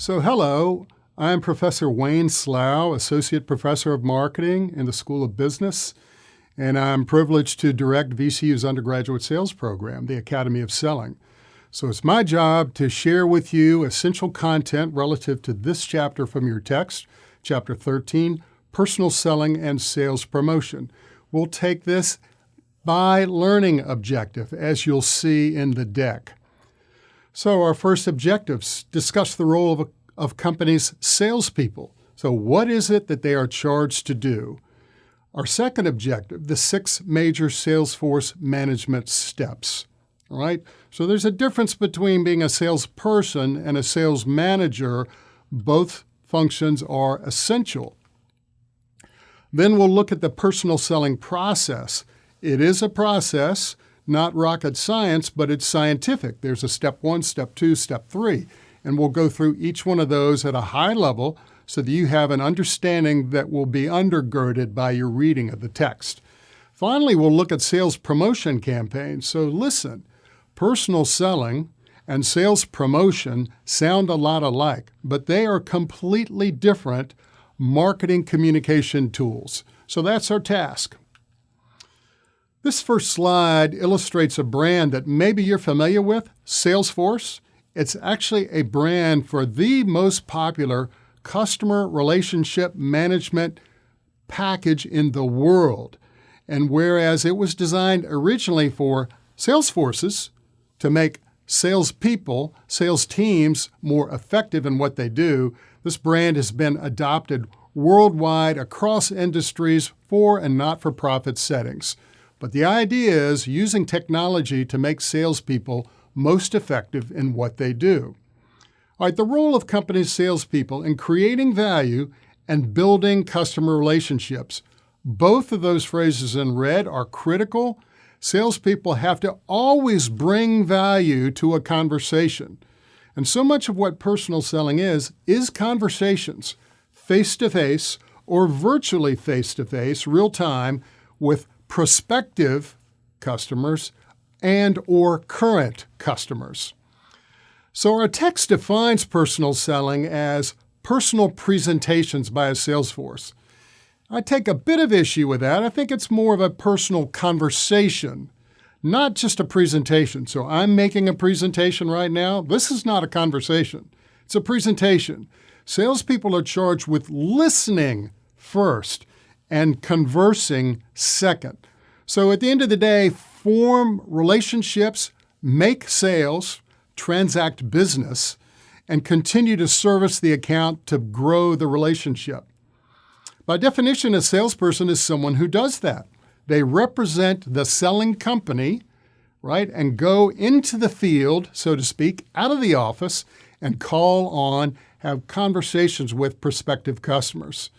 Hello, I'm Professor Wayne Slough, Associate Professor of Marketing in the School of Business, and I'm privileged to direct VCU's undergraduate sales program, the Academy of Selling. So it's my job to share with you essential content relative to this chapter from your text, Chapter 13, Personal Selling and Sales Promotion. We'll take this by learning objective, as you'll see in the deck. So our first objectives discuss the role of companies' salespeople. So what is it that they are charged to do? Our second objective, the 6 major Salesforce management steps. All right? So there's a difference between being a salesperson and a sales manager. Both functions are essential. Then we'll look at the personal selling process. It is a process, not rocket science, but it's scientific. There's a step 1, step 2, step 3, and we'll go through each one of those at a high level so that you have an understanding that will be undergirded by your reading of the text. Finally, we'll look at sales promotion campaigns. So listen, personal selling and sales promotion sound a lot alike, but they are completely different marketing communication tools. So that's our task. This first slide illustrates a brand that maybe you're familiar with, Salesforce. It's actually a brand for the most popular customer relationship management package in the world. And whereas it was designed originally for sales forces to make salespeople, sales teams more effective in what they do, this brand has been adopted worldwide across industries for and not-for-profit settings. But the idea is using technology to make salespeople most effective in what they do. All right, the role of companies' salespeople in creating value and building customer relationships. Both of those phrases in red are critical. Salespeople have to always bring value to a conversation. And so much of what personal selling is conversations, face-to-face or virtually face-to-face, real-time, with prospective customers and or current customers. So our text defines personal selling as personal presentations by a sales force. I take a bit of issue with that. I think it's more of a personal conversation, not just a presentation. So I'm making a presentation right now. This is not a conversation. It's a presentation. Salespeople are charged with listening first and conversing second. So at the end of the day, form relationships, make sales, transact business, and continue to service the account to grow the relationship. By definition, a salesperson is someone who does that. They represent the selling company, right, and go into the field, so to speak, out of the office and call on, have conversations with prospective customers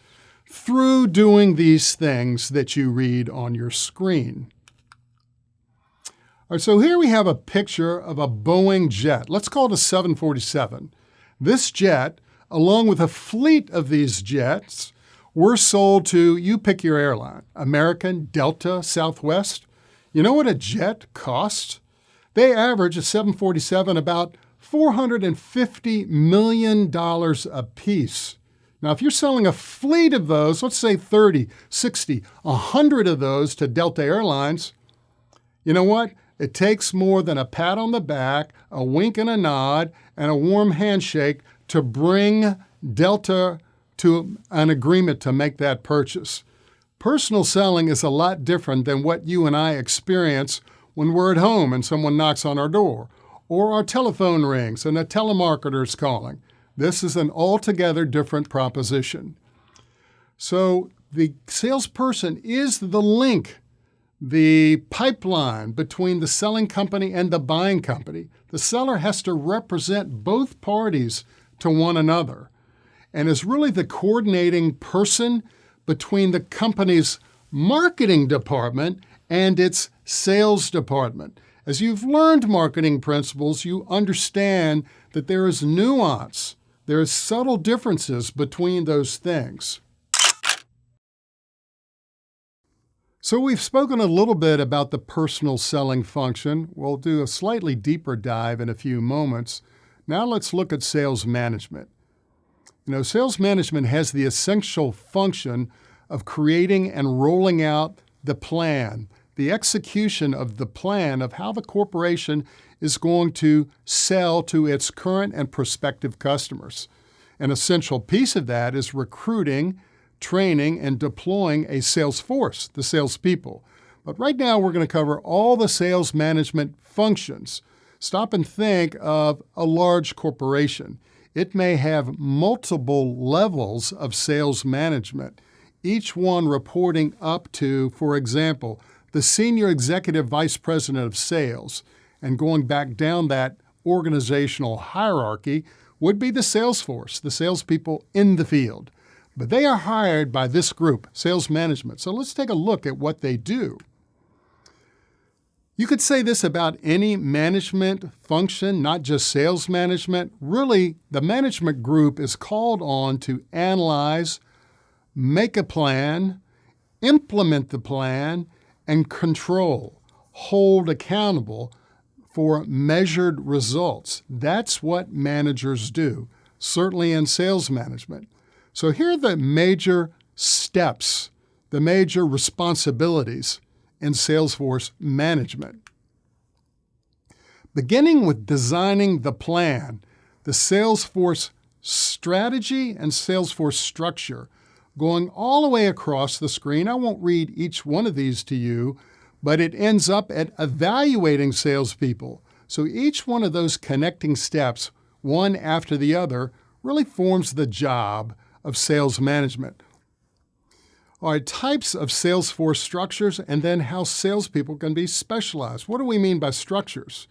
through doing these things that you read on your screen. All right, so here we have a picture of a Boeing jet. Let's call it a 747. This jet, along with a fleet of these jets, were sold to, you pick your airline, American, Delta, Southwest. You know what a jet costs? They average a 747 about $450 million a piece. Now, if you're selling a fleet of those, let's say 30, 60, 100 of those to Delta Airlines, you know what? It takes more than a pat on the back, a wink and a nod, and a warm handshake to bring Delta to an agreement to make that purchase. Personal selling is a lot different than what you and I experience when we're at home and someone knocks on our door, or our telephone rings and a telemarketer is calling. This is an altogether different proposition. So the salesperson is the link, the pipeline between the selling company and the buying company. The seller has to represent both parties to one another and is really the coordinating person between the company's marketing department and its sales department. As you've learned marketing principles, you understand that there is nuance. There are subtle differences between those things. So we've spoken a little bit about the personal selling function. We'll do a slightly deeper dive in a few moments. Now let's look at sales management. Sales management has the essential function of creating and rolling out the plan, the execution of the plan of how the corporation is going to sell to its current and prospective customers. An essential piece of that is recruiting, training, and deploying a sales force, the salespeople. But right now, we're going to cover all the sales management functions. Stop and think of a large corporation. It may have multiple levels of sales management, each one reporting up to, for example, the Senior Executive Vice President of Sales. And going back down that organizational hierarchy would be the sales force, the salespeople in the field. But they are hired by this group, sales management. So let's take a look at what they do. You could say this about any management function, not just sales management. Really, the management group is called on to analyze, make a plan, implement the plan, and control, hold accountable for measured results. That's what managers do, certainly in sales management. So here are the major steps, the major responsibilities in Salesforce management. Beginning with designing the plan, the Salesforce strategy and Salesforce structure, going all the way across the screen. I won't read each one of these to you, but it ends up at evaluating salespeople. So each one of those connecting steps, one after the other, really forms the job of sales management. All right, types of Salesforce structures, and then how salespeople can be specialized. What do we mean by structures?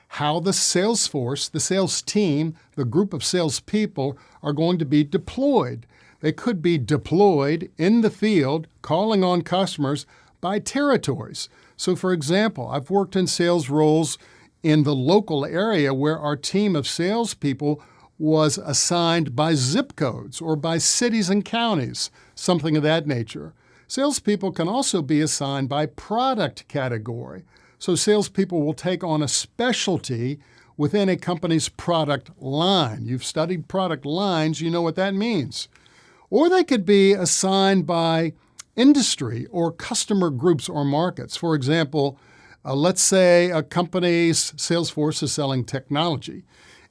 How the Salesforce, the sales team, the group of salespeople are going to be deployed. They could be deployed in the field, calling on customers by territories. So for example, I've worked in sales roles in the local area where our team of salespeople was assigned by zip codes or by cities and counties, something of that nature. Salespeople can also be assigned by product category. So salespeople will take on a specialty within a company's product line. You've studied product lines, you know what that means. Or they could be assigned by industry or customer groups or markets. For example, let's say a company's sales force is selling technology,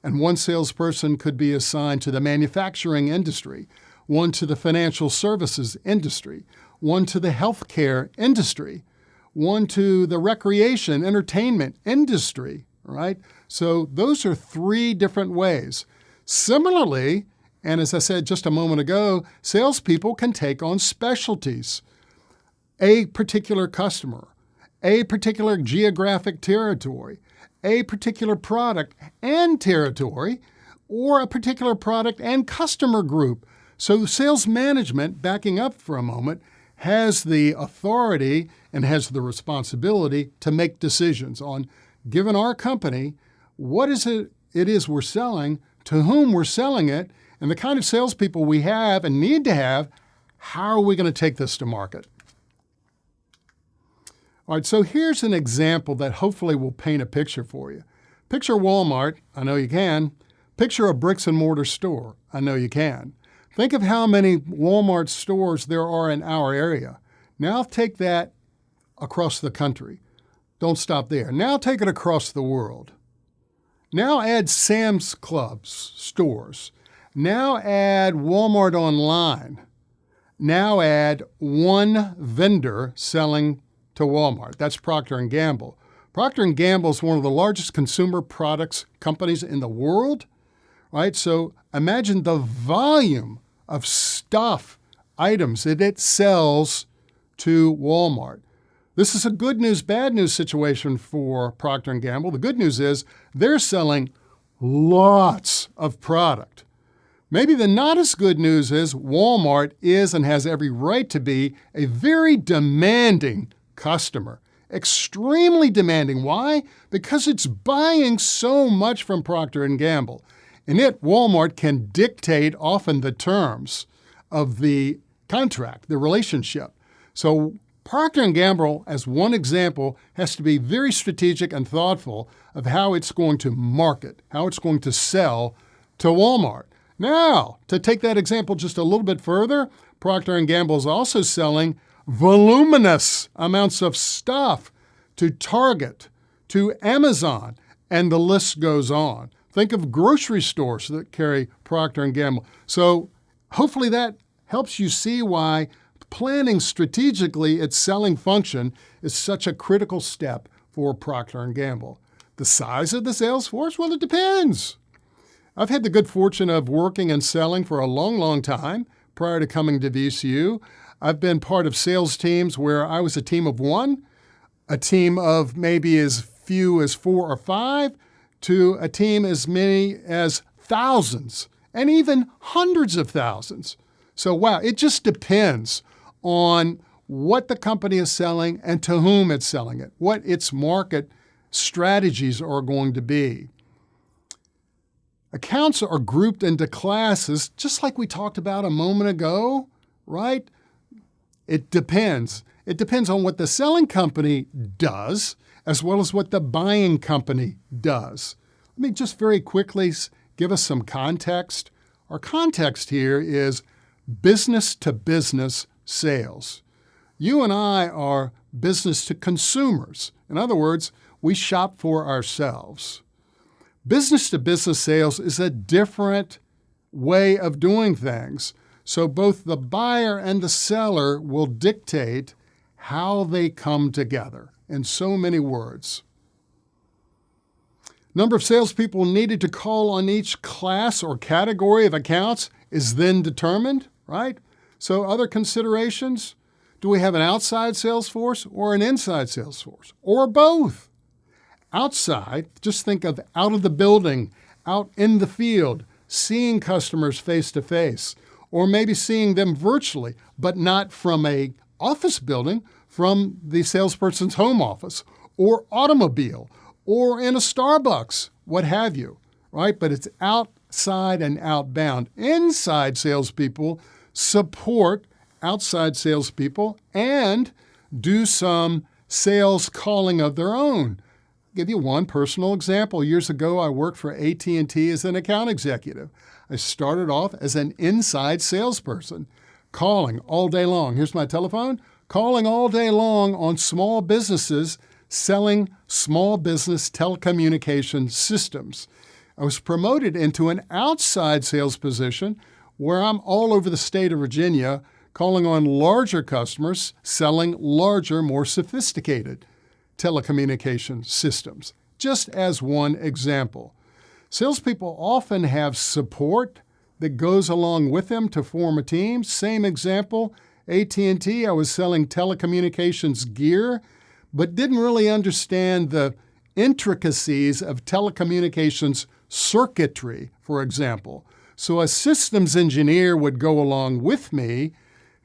and one salesperson could be assigned to the manufacturing industry, one to the financial services industry, one to the healthcare industry, one to the recreation, entertainment industry, right? So those are three different ways. Similarly, and as I said just a moment ago, salespeople can take on specialties. A particular customer, a particular geographic territory, a particular product and territory, or a particular product and customer group. So sales management, backing up for a moment, has the authority and has the responsibility to make decisions on, given our company, what is it is we're selling, to whom we're selling it, and the kind of salespeople we have and need to have, how are we going to take this to market? All right, so here's an example that hopefully will paint a picture for you. Picture Walmart, I know you can. Picture a bricks and mortar store, I know you can. Think of how many Walmart stores there are in our area. Now take that across the country. Don't stop there. Now take it across the world. Now add Sam's Club's stores. Now add Walmart online. Now add one vendor selling to Walmart. That's Procter & Gamble. Procter & Gamble is one of the largest consumer products companies in the world, right? So imagine the volume of stuff, items that it sells to Walmart. This is a good news, bad news situation for Procter & Gamble. The good news is they're selling lots of product. Maybe the not as good news is Walmart is and has every right to be a very demanding customer. Extremely demanding. Why? Because it's buying so much from Procter & Gamble. And Walmart, can dictate often the terms of the contract, the relationship. So Procter & Gamble, as one example, has to be very strategic and thoughtful of how it's going to market, how it's going to sell to Walmart. Now, to take that example just a little bit further, Procter & Gamble is also selling voluminous amounts of stuff to Target, to Amazon, and the list goes on. Think of grocery stores that carry Procter & Gamble. So hopefully that helps you see why planning strategically its selling function is such a critical step for Procter & Gamble. The size of the sales force? Well, it depends. I've had the good fortune of working and selling for a long, long time prior to coming to VCU. I've been part of sales teams where I was a team of one, a team of maybe as few as 4 or 5, to a team as many as thousands and even hundreds of thousands. So, wow, it just depends on what the company is selling and to whom it's selling it, what its market strategies are going to be. Accounts are grouped into classes, just like we talked about a moment ago, right? It depends. It depends on what the selling company does, as well as what the buying company does. Let me just very quickly give us some context. Our context here is business-to-business sales. You and I are business to consumers. In other words, we shop for ourselves. Business-to-business sales is a different way of doing things. So both the buyer and the seller will dictate how they come together in so many words. Number of salespeople needed to call on each class or category of accounts is then determined, right? So other considerations, do we have an outside sales force or an inside sales force, or both? Outside, just think of out of the building, out in the field, seeing customers face to face, or maybe seeing them virtually, but not from an office building, from the salesperson's home office, or automobile, or in a Starbucks, what have you, right? But it's outside and outbound. Inside salespeople support outside salespeople and do some sales calling of their own. I'll give you one personal example. Years ago, I worked for AT&T as an account executive. I started off as an inside salesperson, calling all day long. Here's my telephone. Calling all day long on small businesses, selling small business telecommunication systems. I was promoted into an outside sales position where I'm all over the state of Virginia, calling on larger customers, selling larger, more sophisticated telecommunication systems, just as one example. Salespeople often have support that goes along with them to form a team. Same example, AT&T, I was selling telecommunications gear, but didn't really understand the intricacies of telecommunications circuitry, for example. So a systems engineer would go along with me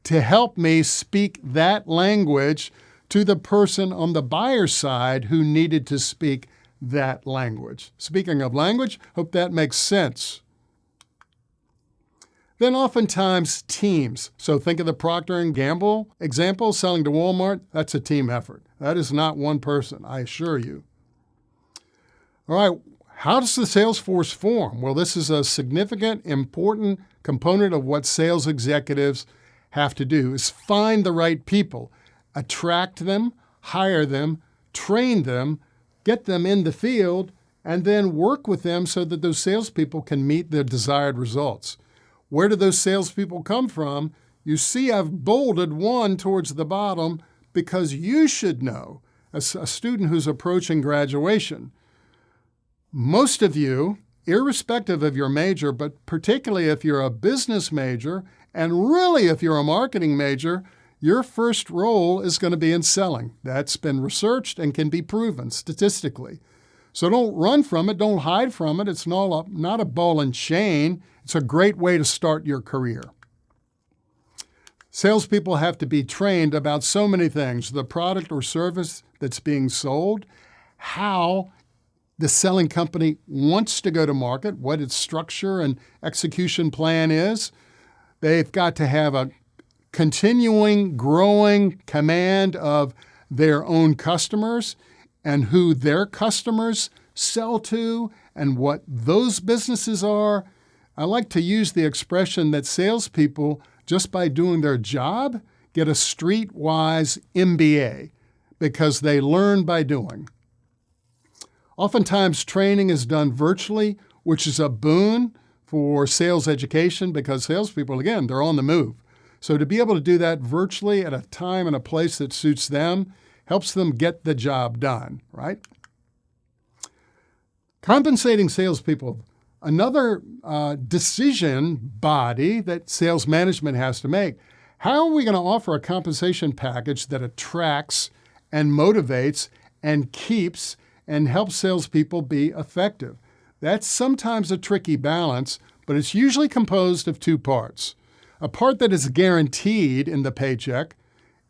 to help me speak that language to the person on the buyer side who needed to speak that language. Speaking of language, hope that makes sense. Then oftentimes teams. So think of the Procter & Gamble example, selling to Walmart. That's a team effort. That is not one person, I assure you. All right, how does the sales force form? Well, this is a significant, important component of what sales executives have to do, is find the right people, attract them, hire them, train them, get them in the field, and then work with them so that those salespeople can meet their desired results. Where do those salespeople come from? You see, I've bolded one towards the bottom because you should know, as a student who's approaching graduation, most of you, irrespective of your major, but particularly if you're a business major, and really if you're a marketing major, your first role is going to be in selling. That's been researched and can be proven statistically. So don't run from it. Don't hide from it. It's not a ball and chain. It's a great way to start your career. Salespeople have to be trained about so many things: the product or service that's being sold, how the selling company wants to go to market, what its structure and execution plan is. They've got to have a continuing, growing command of their own customers and who their customers sell to and what those businesses are. I like to use the expression that salespeople, just by doing their job, get a streetwise MBA because they learn by doing. Oftentimes, training is done virtually, which is a boon for sales education because salespeople, again, they're on the move. So to be able to do that virtually at a time and a place that suits them helps them get the job done, right? Compensating salespeople, another decision body that sales management has to make. How are we going to offer a compensation package that attracts and motivates and keeps and helps salespeople be effective? That's sometimes a tricky balance, but it's usually composed of two parts. A part that is guaranteed in the paycheck.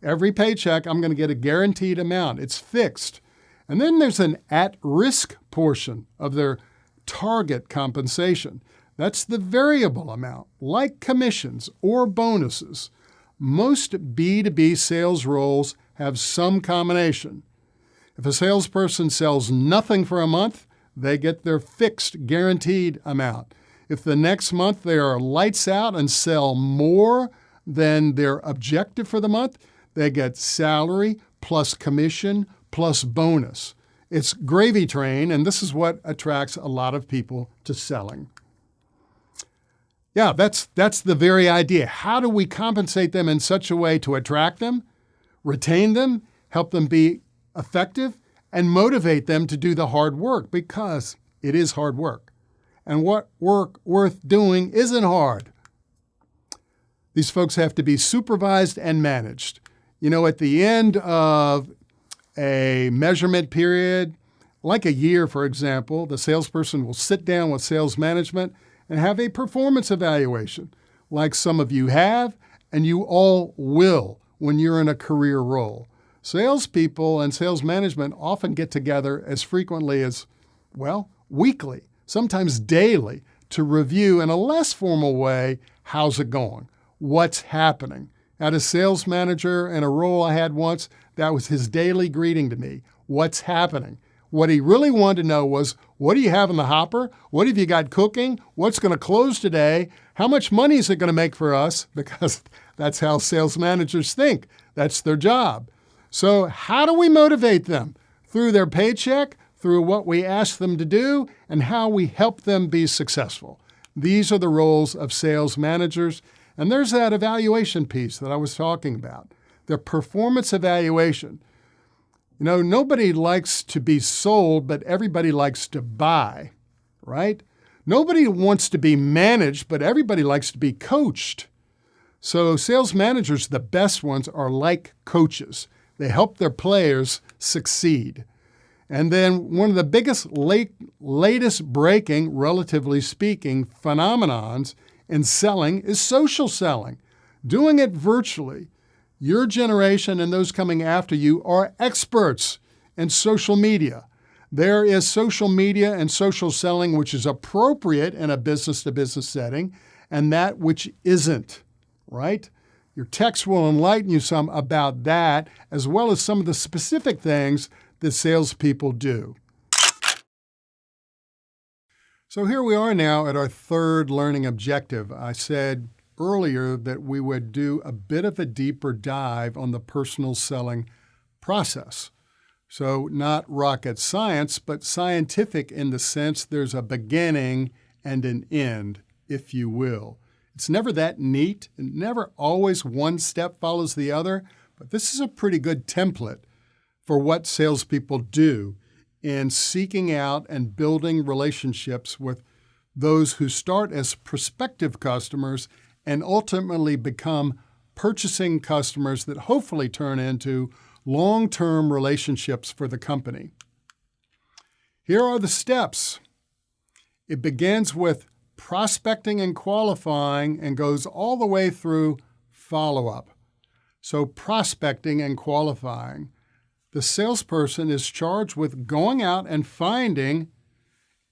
Every paycheck, I'm going to get a guaranteed amount. It's fixed. And then there's an at-risk portion of their target compensation. That's the variable amount, like commissions or bonuses. Most B2B sales roles have some combination. If a salesperson sells nothing for a month, they get their fixed guaranteed amount. If the next month they are lights out and sell more than their objective for the month, they get salary plus commission plus bonus. It's gravy train, and this is what attracts a lot of people to selling. Yeah, that's the very idea. How do we compensate them in such a way to attract them, retain them, help them be effective, and motivate them to do the hard work, because it is hard work. And what work worth doing isn't hard. These folks have to be supervised and managed. You know, at the end of a measurement period, like a year, for example, the salesperson will sit down with sales management and have a performance evaluation, like some of you have, and you all will when you're in a career role. Salespeople and sales management often get together as frequently as, well, weekly, sometimes daily, to review in a less formal way, how's it going? What's happening? I had a sales manager in a role I had once, that was his daily greeting to me. What's happening? What he really wanted to know was, what do you have in the hopper? What have you got cooking? What's going to close today? How much money is it going to make for us? Because that's how sales managers think. That's their job. So how do we motivate them? Through their paycheck, through what we ask them to do, and how we help them be successful. These are the roles of sales managers. And there's that evaluation piece that I was talking about, the performance evaluation. You know, nobody likes to be sold, but everybody likes to buy, right? Nobody wants to be managed, but everybody likes to be coached. So sales managers, the best ones, are like coaches. They help their players succeed. And then one of the biggest latest breaking, relatively speaking, phenomenons in selling is social selling, doing it virtually. Your generation and those coming after you are experts in social media. There is social media and social selling which is appropriate in a business-to-business setting, and that which isn't, right? Your text will enlighten you some about that, as well as some of the specific things that salespeople do. So here we are now at our third learning objective. I said earlier that we would do a bit of a deeper dive on the personal selling process. So not rocket science, but scientific in the sense there's a beginning and an end, if you will. It's never that neat, and never always one step follows the other, but this is a pretty good template for what salespeople do in seeking out and building relationships with those who start as prospective customers and ultimately become purchasing customers that hopefully turn into long-term relationships for the company. Here are the steps. It begins with prospecting and qualifying and goes all the way through follow-up. So prospecting and qualifying. The salesperson is charged with going out and finding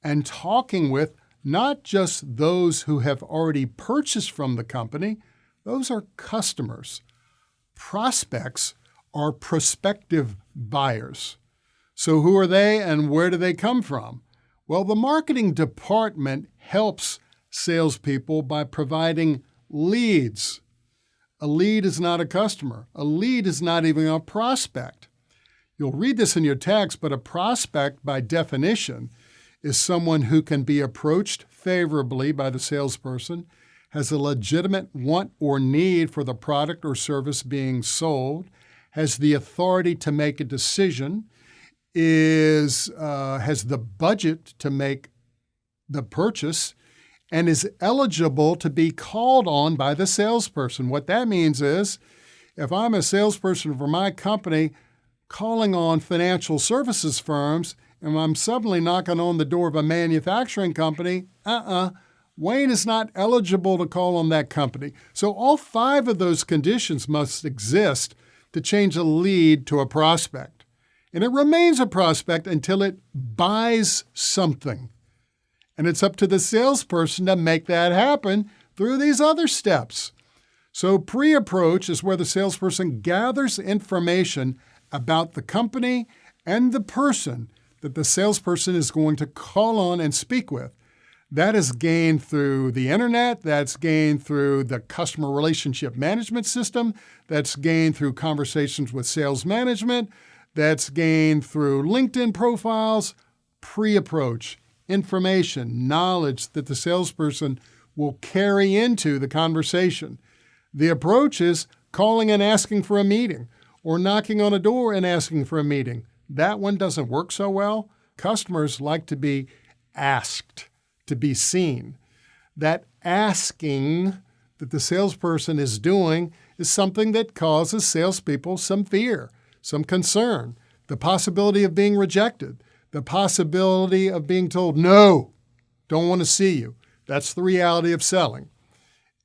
and talking with not just those who have already purchased from the company. Those are customers. Prospects are prospective buyers. So who are they and where do they come from? Well, the marketing department helps salespeople by providing leads. A lead is not a customer. A lead is not even a prospect. You'll read this in your text, but a prospect, by definition, is someone who can be approached favorably by the salesperson, has a legitimate want or need for the product or service being sold, has the authority to make a decision, has the budget to make the purchase, and is eligible to be called on by the salesperson. What that means is, if I'm a salesperson for my company calling on financial services firms, and I'm suddenly knocking on the door of a manufacturing company, Wayne is not eligible to call on that company. So all 5 of those conditions must exist to change a lead to a prospect. And it remains a prospect until it buys something. And it's up to the salesperson to make that happen through these other steps. So pre-approach is where the salesperson gathers information about the company and the person that the salesperson is going to call on and speak with. That is gained through the internet, that's gained through the customer relationship management system, that's gained through conversations with sales management, that's gained through LinkedIn profiles. Pre-approach, information, knowledge that the salesperson will carry into the conversation. The approach is calling and asking for a meeting, or knocking on a door and asking for a meeting. That one doesn't work so well. Customers like to be asked, to be seen. That asking that the salesperson is doing is something that causes salespeople some fear, some concern, the possibility of being rejected, the possibility of being told, no, don't want to see you. That's the reality of selling.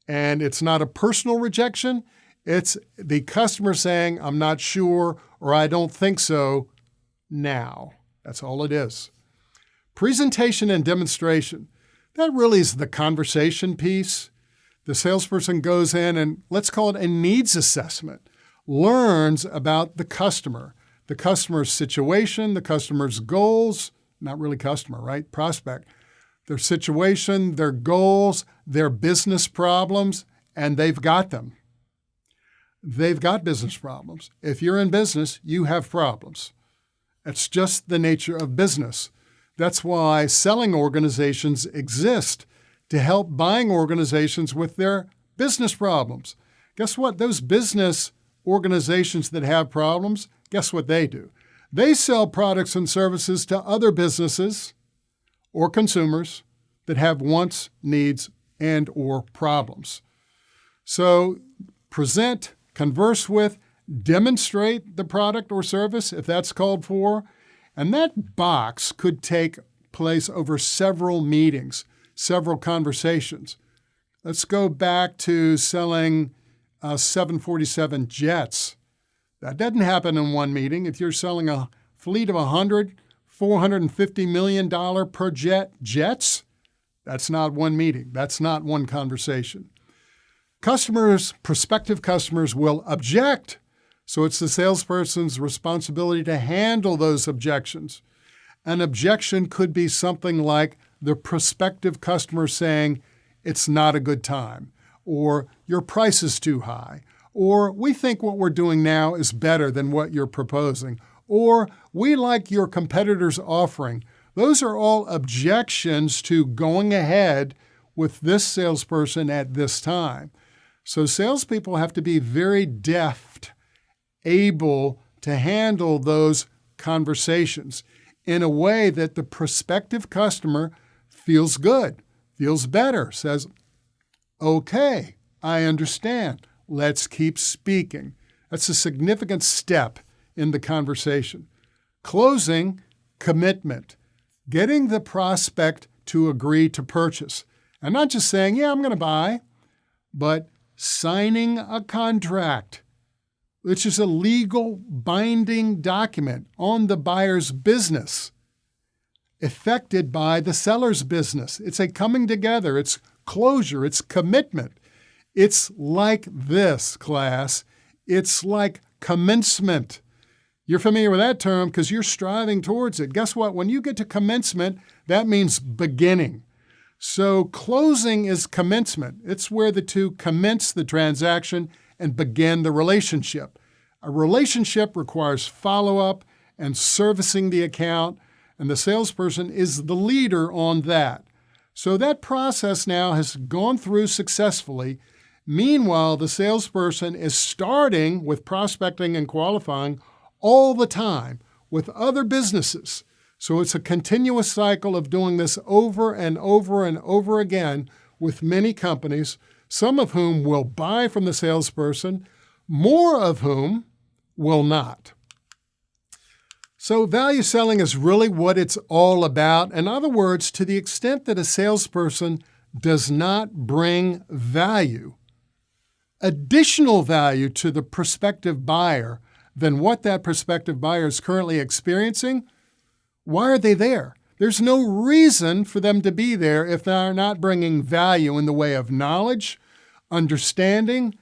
And it's not a personal rejection. It's the customer saying, I'm not sure, or I don't think so now. That's all it is. Presentation and demonstration. That really is the conversation piece. The salesperson goes in and, let's call it a needs assessment, learns about the customer's situation, the customer's goals, not really customer, right? Prospect. Their situation, their goals, their business problems, and they've got them. They've got business problems. If you're in business, you have problems. It's just the nature of business. That's why selling organizations exist, to help buying organizations with their business problems. Guess what? Those business organizations that have problems, guess what they do? They sell products and services to other businesses or consumers that have wants, needs, and or problems. So present, converse with, demonstrate the product or service if that's called for. And that box could take place over several meetings, several conversations. Let's go back to selling 747 jets. That doesn't happen in one meeting. If you're selling a fleet of $450 million per jets, that's not one meeting. That's not one conversation. Prospective customers will object. So it's the salesperson's responsibility to handle those objections. An objection could be something like the prospective customer saying, it's not a good time, or your price is too high, or we think what we're doing now is better than what you're proposing, or we like your competitor's offering. Those are all objections to going ahead with this salesperson at this time. So salespeople have to be very deft, able to handle those conversations in a way that the prospective customer feels good, feels better, says, okay, I understand. Let's keep speaking. That's a significant step in the conversation. Closing, commitment, getting the prospect to agree to purchase. And not just saying, yeah, I'm going to buy, but signing a contract, which is a legal binding document on the buyer's business, affected by the seller's business. It's a coming together. It's closure. It's commitment. It's like this, class. It's like commencement. You're familiar with that term because you're striving towards it. Guess what? When you get to commencement, that means beginning. So closing is commencement. It's where the two commence the transaction and begin the relationship. A relationship requires follow-up and servicing the account, and the salesperson is the leader on that. So that process now has gone through successfully. Meanwhile, the salesperson is starting with prospecting and qualifying all the time with other businesses. So it's a continuous cycle of doing this over and over and over again with many companies, some of whom will buy from the salesperson, more of whom will not. So value selling is really what it's all about. In other words, to the extent that a salesperson does not bring value, additional value to the prospective buyer than what that prospective buyer is currently experiencing, why are they there? There's no reason for them to be there if they're not bringing value in the way of knowledge, understanding,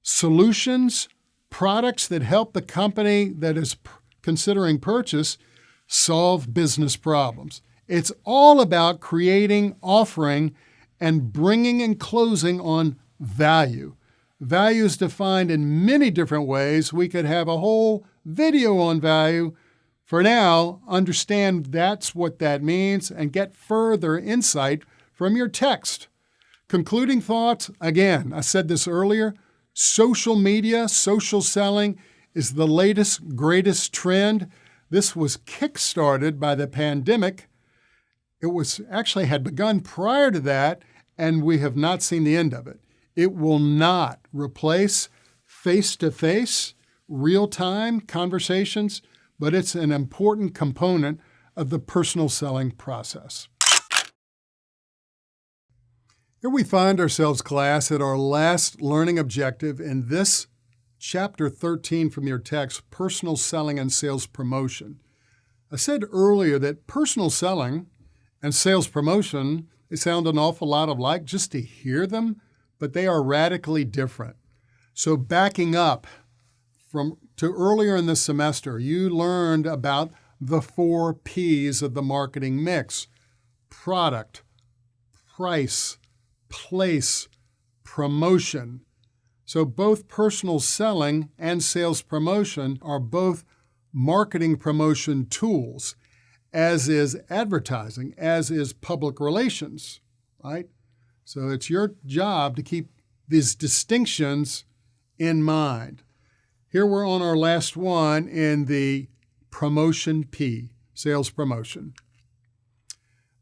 solutions, products that help the company that is considering purchase solve business problems. It's all about creating, offering, and bringing and closing on value. Value is defined in many different ways. We could have a whole video on value. For now, understand that's what that means and get further insight from your text. Concluding thoughts, again, I said this earlier, social media, social selling is the latest, greatest trend. This was kick-started by the pandemic. It was actually had begun prior to that, and we have not seen the end of it. It will not replace face-to-face, real-time conversations, but it's an important component of the personal selling process. Here we find ourselves, class, at our last learning objective in this Chapter 13 from your text, Personal Selling and Sales Promotion. I said earlier that personal selling and sales promotion, they sound an awful lot alike just to hear them, but they are radically different. So backing up to earlier in this semester, you learned about the 4 P's of the marketing mix: product, price, place, promotion. So both personal selling and sales promotion are both marketing promotion tools, as is advertising, as is public relations, right? So it's your job to keep these distinctions in mind. Here we're on our last one in the promotion P, sales promotion.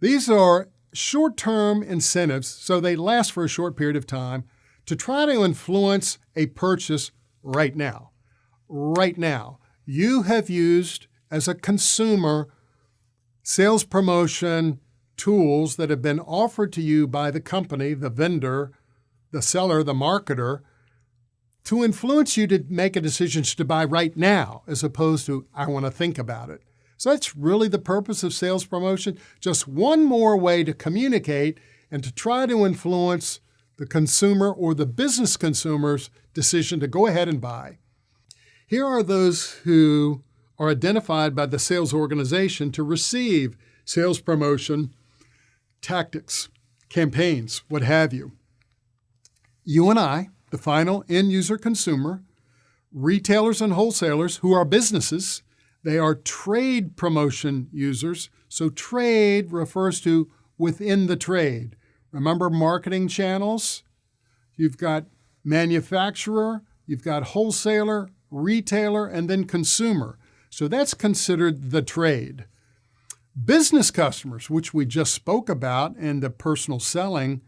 These are short-term incentives, so they last for a short period of time, to try to influence a purchase right now. Right now. You have used, as a consumer, sales promotion tools that have been offered to you by the company, the vendor, the seller, the marketer, to influence you to make a decision to buy right now, as opposed to, I want to think about it. So that's really the purpose of sales promotion. Just one more way to communicate and to try to influence the consumer or the business consumer's decision to go ahead and buy. Here are those who are identified by the sales organization to receive sales promotion tactics, campaigns, what have you. You and I, the final end user consumer, retailers and wholesalers who are businesses, they are trade promotion users. So trade refers to within the trade. Remember marketing channels? You've got manufacturer, you've got wholesaler, retailer, and then consumer. So that's considered the trade. Business customers, which we just spoke about in the personal selling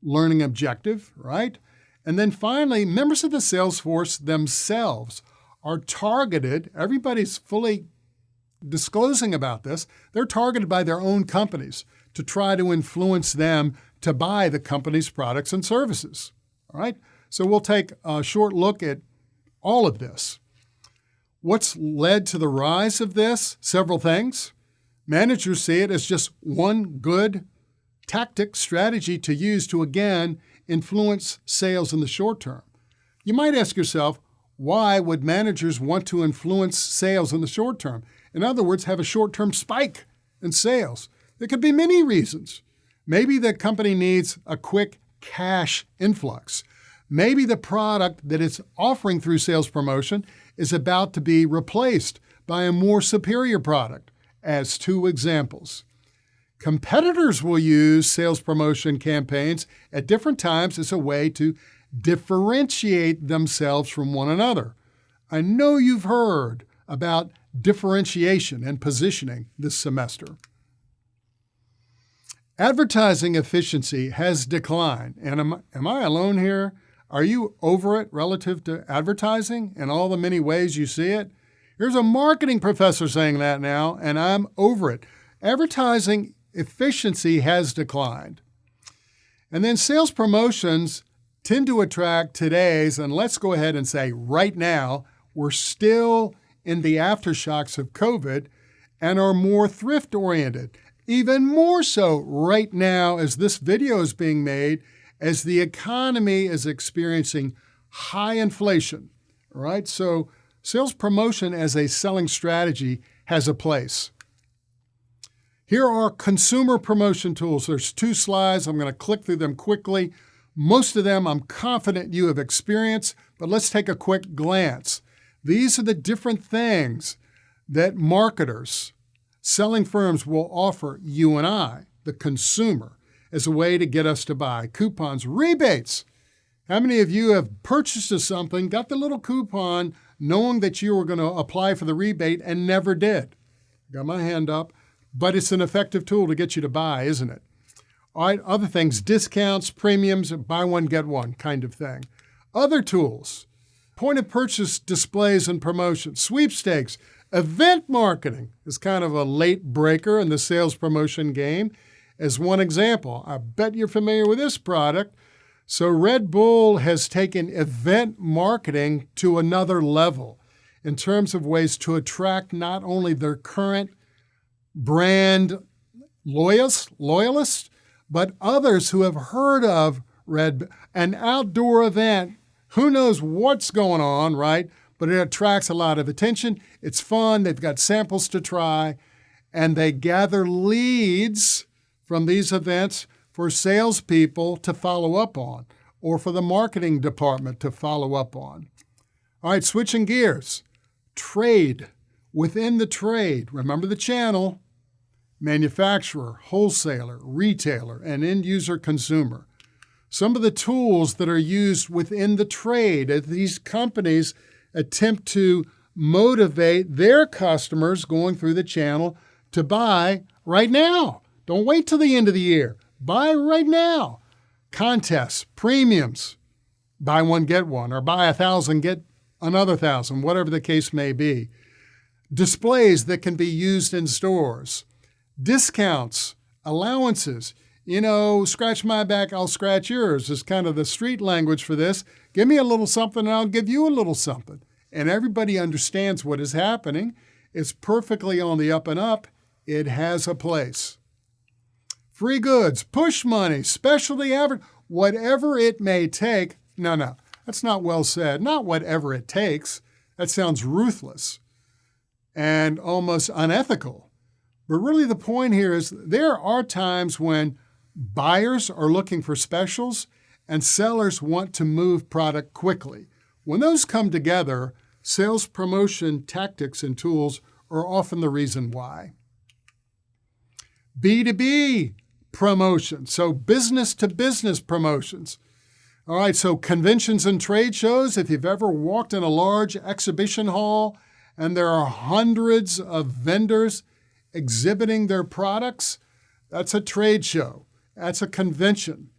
learning objective, right? And then finally, members of the sales force themselves are targeted. Everybody's fully disclosing about this. They're targeted by their own companies to try to influence them to buy the company's products and services. All right? So we'll take a short look at all of this. What's led to the rise of this? Several things. Managers see it as just one good tactic, strategy to use to, again, influence sales in the short term. You might ask yourself, why would managers want to influence sales in the short term? In other words, have a short-term spike in sales. There could be many reasons. Maybe the company needs a quick cash influx. Maybe the product that it's offering through sales promotion is about to be replaced by a more superior product, as two examples. Competitors will use sales promotion campaigns at different times as a way to differentiate themselves from one another. I know you've heard about differentiation and positioning this semester. Advertising efficiency has declined. And am I alone here? Are you over it relative to advertising and all the many ways you see it? Here's a marketing professor saying that now, and I'm over it. Advertising efficiency has declined. And then sales promotions tend to attract today's, and let's go ahead and say right now, we're still in the aftershocks of COVID and are more thrift-oriented. Even more so right now as this video is being made, as the economy is experiencing high inflation, all right? So sales promotion as a selling strategy has a place. Here are consumer promotion tools. There's 2 slides. I'm going to click through them quickly. Most of them I'm confident you have experienced, but let's take a quick glance. These are the different things that marketers, selling firms will offer you and I, the consumer, as a way to get us to buy. Coupons, rebates. How many of you have purchased something, got the little coupon, knowing that you were going to apply for the rebate and never did? Got my hand up. But it's an effective tool to get you to buy, isn't it? All right, other things, discounts, premiums, buy one, get one kind of thing. Other tools, point of purchase displays and promotions, sweepstakes, event marketing is kind of a late breaker in the sales promotion game. As one example, I bet you're familiar with this product. So Red Bull has taken event marketing to another level in terms of ways to attract not only their current brand loyalists, but others who have heard of an outdoor event. Who knows what's going on, right? But it attracts a lot of attention. It's fun. They've got samples to try, and they gather leads from these events for salespeople to follow up on, or for the marketing department to follow up on. All right, switching gears. Trade. Within the trade, remember the channel, manufacturer, wholesaler, retailer, and end user consumer. Some of the tools that are used within the trade as these companies attempt to motivate their customers going through the channel to buy right now. Don't wait till the end of the year. Buy right now. Contests, premiums, buy one, get one, or buy 1,000, get another 1,000, whatever the case may be. Displays that can be used in stores. Discounts, allowances. You know, scratch my back, I'll scratch yours is kind of the street language for this. Give me a little something and I'll give you a little something. And everybody understands what is happening. It's perfectly on the up and up. It has a place. Free goods, push money, specialty whatever it may take. No, that's not well said. Not whatever it takes. That sounds ruthless and almost unethical. But really the point here is there are times when buyers are looking for specials and sellers want to move product quickly. When those come together, sales promotion tactics and tools are often the reason why. B2B promotion, so business to business promotions. All right, so conventions and trade shows, if you've ever walked in a large exhibition hall and there are hundreds of vendors exhibiting their products, that's a trade show. That's a convention.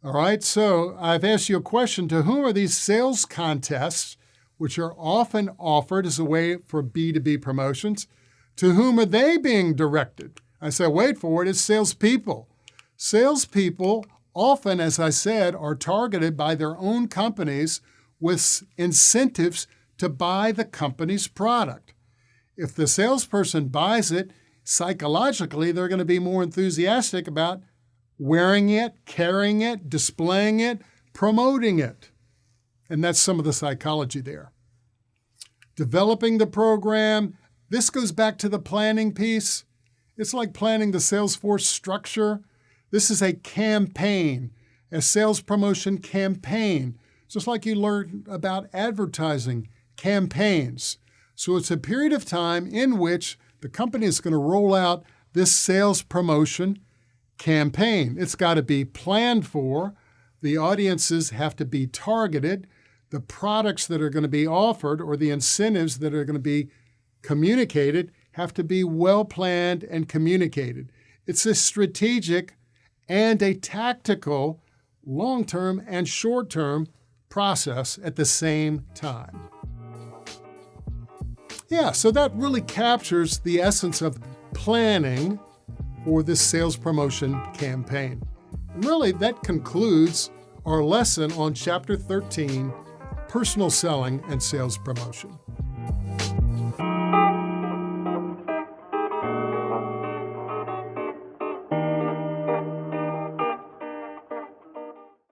All right, so I've asked you a question. To whom are these sales contests, which are often offered as a way for B2B promotions, to whom are they being directed? I said, wait for it, it's salespeople. Salespeople often, as I said, are targeted by their own companies with incentives to buy the company's product. If the salesperson buys it, psychologically, they're going to be more enthusiastic about wearing it, carrying it, displaying it, promoting it. And that's some of the psychology there. Developing the program. This goes back to the planning piece. It's like planning the Salesforce structure. This is a campaign, a sales promotion campaign, just like you learned about advertising campaigns. So it's a period of time in which the company is going to roll out this sales promotion campaign. It's got to be planned for. The audiences have to be targeted. The products that are going to be offered or the incentives that are going to be communicated have to be well planned and communicated. It's a strategic and a tactical, long-term and short-term process at the same time. Yeah, so that really captures the essence of planning for this sales promotion campaign. And really, that concludes our lesson on Chapter 13, Personal Selling and Sales Promotion.